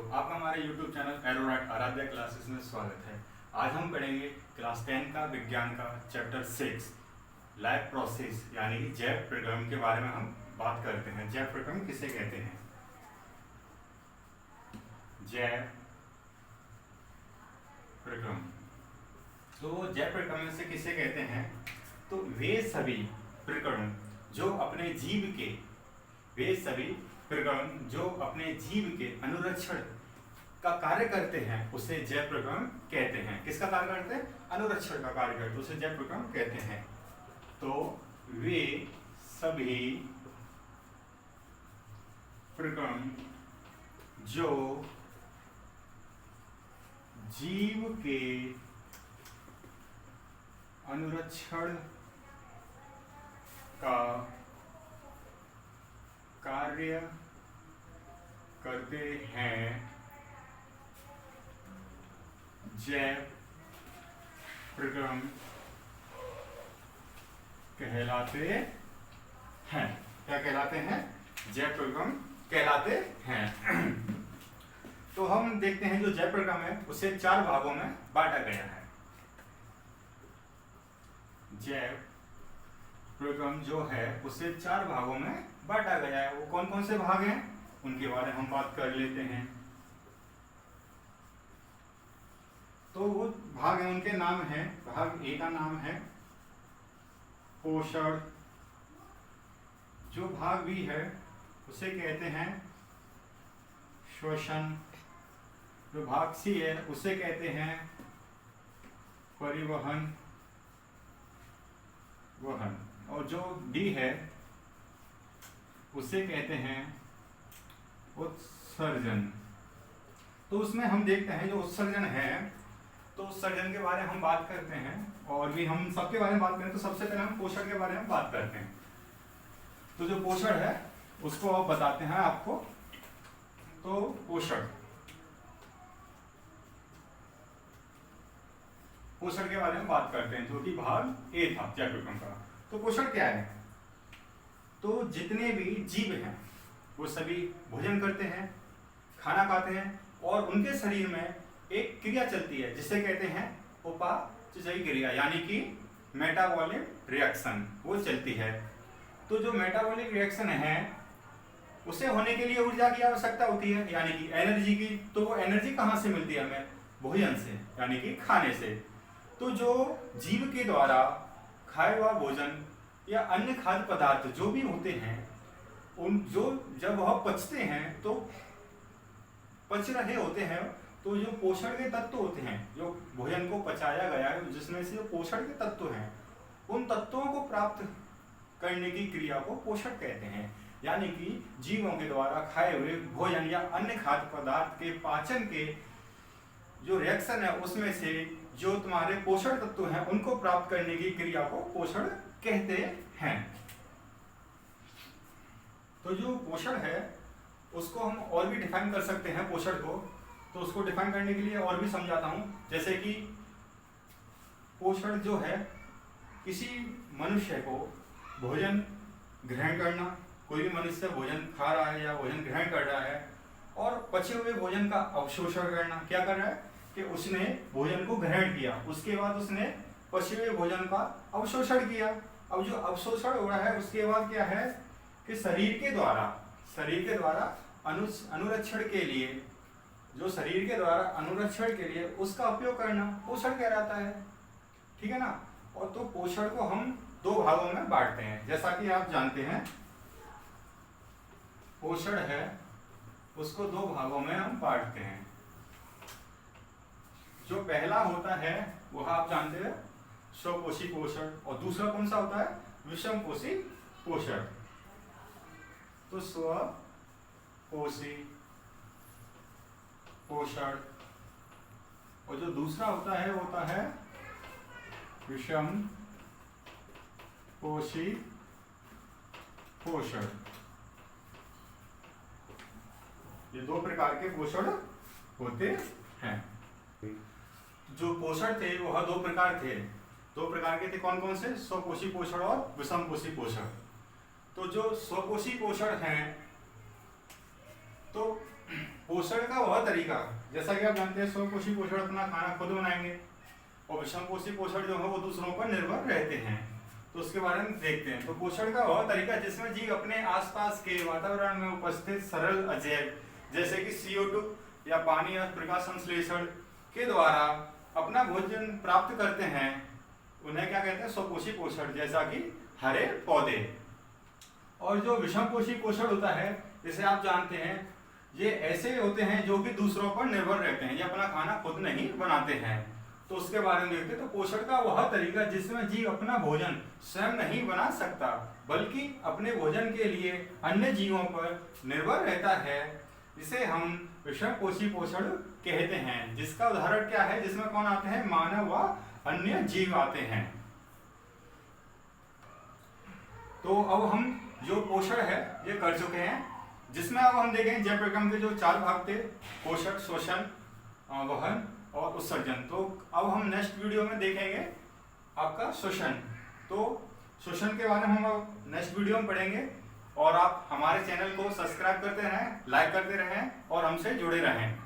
आपका हमारे YouTube channel एरोराइट Aaradhya classes में स्वागत है। आज हम पढ़ेंगे क्लास 10 का विज्ञान का चैप्टर 6 लाइफ प्रोसेस यानी कि जैव प्रक्रम के बारे में हम बात करते हैं। जैव प्रक्रम किसे कहते हैं? जैव प्रक्रम, तो जैव प्रक्रम से किसे कहते हैं? तो वे सभी प्रक्रम जो अपने जीव के अनुरक्षण का कार्य करते हैं उसे जैव प्रक्रम कहते हैं। किसका कार्य करते हैं? अनुरक्षण का कार्य करते हैं, उसे जैव प्रक्रम कहते हैं। तो वे सभी प्रक्रम जो जीव के अनुरक्षण का कार्य करते हैं जैव प्रक्रम कहलाते हैं। क्या कहलाते हैं? जैव प्रक्रम कहलाते हैं। तो हम देखते हैं जो जैव प्रक्रम है उसे 4 भागों में बांटा गया है। जैव प्रक्रम जो है उसे 4 भागों में बांटा गया है। वो कौन कौन से भाग हैं उनके बारे में हम बात कर लेते हैं। तो वो भाग हैं, उनके नाम हैं। भाग ए का नाम है पोषण। जो भाग बी है उसे कहते हैं श्वसन। जो भाग सी है उसे कहते हैं परिवहन वहन। और जो डी है उसे कहते हैं उत्सर्जन। तो उसमें हम देखते हैं जो उत्सर्जन है, तो उत्सर्जन के बारे में हम बात करते हैं। और भी हम सबके बारे में बात करें तो सबसे पहले हम पोषण के बारे में बात करते हैं। तो जो पोषण है उसको अब बताते हैं आपको। तो पोषण के बारे में बात करते हैं, जो कि भाग ए था जैव प्रक्रम का। तो पोषण क्या है? तो जितने भी जीव हैं वो सभी भोजन करते हैं, खाना खाते हैं, और उनके शरीर में एक क्रिया चलती है जिसे कहते हैं उपापचयी क्रिया, यानी कि मेटाबॉलिक रिएक्शन वो चलती है। तो जो मेटाबॉलिक रिएक्शन है उसे होने के लिए ऊर्जा की आवश्यकता होती है, यानी कि एनर्जी की। तो वो एनर्जी कहाँ से मिलती है हमें? भोजन से, यानी कि खाने से। तो जो जीव के द्वारा खाए हुआ भोजन या अन्य खाद्य पदार्थ जो भी होते हैं, उन जो जब वह पचते हैं तो पच रहे होते हैं, तो जो पोषण के तत्व होते हैं, जो भोजन को पचाया गया है जिसमें से जो पोषण के तत्व हैं, उन तत्वों को प्राप्त करने की क्रिया को पोषण कहते हैं। यानी कि जीवों के द्वारा खाए हुए भोजन या अन्य खाद्य पदार्थ के पाचन के जो रिएक्शन है उसमें से जो तुम्हारे पोषण तत्व हैं उनको प्राप्त करने की क्रिया को पोषण कहते हैं। तो जो पोषण है उसको हम और भी डिफाइन कर सकते हैं पोषण को। तो उसको डिफाइन करने के लिए और भी समझाता हूं। जैसे कि पोषण जो है किसी मनुष्य को भोजन ग्रहण करना, कोई भी मनुष्य भोजन खा रहा है या भोजन ग्रहण कर रहा है और पचे हुए भोजन का अवशोषण करना। क्या कर रहा है कि उसने भोजन को ग्रहण किया, उसके बाद उसने पचे हुए भोजन का अवशोषण किया। अब जो अवशोषण हो रहा है उसके बाद क्या है कि शरीर के द्वारा अनुरक्षण के लिए, जो शरीर के द्वारा अनुरक्षण के लिए उसका उपयोग करना पोषण कहलाता है। ठीक है ना? और तो पोषण को हम 2 भागों में बांटते हैं। जैसा कि आप जानते हैं पोषण है उसको 2 भागों में हम बांटते हैं। जो पहला होता है वह आप जानते हैं स्वपोषी पोषण, और दूसरा कौन सा होता है? विषमपोषी पोषण। तो स्वपोषी पोषण, और जो दूसरा होता है विषम पोषी पोषण। ये 2 प्रकार के पोषण होते हैं। जो पोषण थे वह 2 प्रकार थे। 2 प्रकार के थे, कौन कौन से? स्वपोषी पोषण और विषमपोषी पोषण। तो जो स्वपोषी पोषण हैं, तो पोषण का वह तरीका, जैसा कि आप जानते हैं स्वपोषी पोषण अपना खाना खुद बनाएंगे और विषमपोषी पोषण जो है वो दूसरों पर निर्भर रहते हैं। तो उसके बारे में देखते हैं। तो पोषण का वह तरीका जिसमें जीव अपने आसपास के वातावरण में उपस्थित सरल अजैव जैसे कि CO2 या पानी या प्रकाश संश्लेषण के द्वारा अपना भोजन प्राप्त करते हैं, उन्हें क्या कहते हैं? स्वपोषी पोषण, जैसा कि हरे पौधे। और जो विषमपोषी पोषण होता है, जिसे आप जानते हैं, ये ऐसे होते हैं जो कि दूसरों पर निर्भर रहते हैं, ये अपना खाना खुद नहीं बनाते हैं। तो उसके बारे में देखते हैं। तो पोषण का वह तरीका जिसमें जीव अपना भोजन स्वयं नहीं बना सकता, बल्कि अपने भोजन के लिए अन्य जीवों पर निर्भर रहता है, जिसे हम विषमपोषी पोषण कहते हैं। जिसका उदाहरण क्या है? जिसमें कौन आते हैं? मानव व अन्य जीव आते हैं। तो अब हम जो पोषण है ये कर चुके हैं, जिसमें अब हम देखें जैव प्रक्रम के जो 4 भाग थे, पोषक, श्वसन, वहन और उत्सर्जन। तो अब हम नेक्स्ट वीडियो में देखेंगे आपका श्वसन। तो श्वसन के बारे में हम नेक्स्ट वीडियो में पढ़ेंगे। और आप हमारे चैनल को सब्सक्राइब करते रहें, लाइक करते रहें और हमसे जुड़े रहें।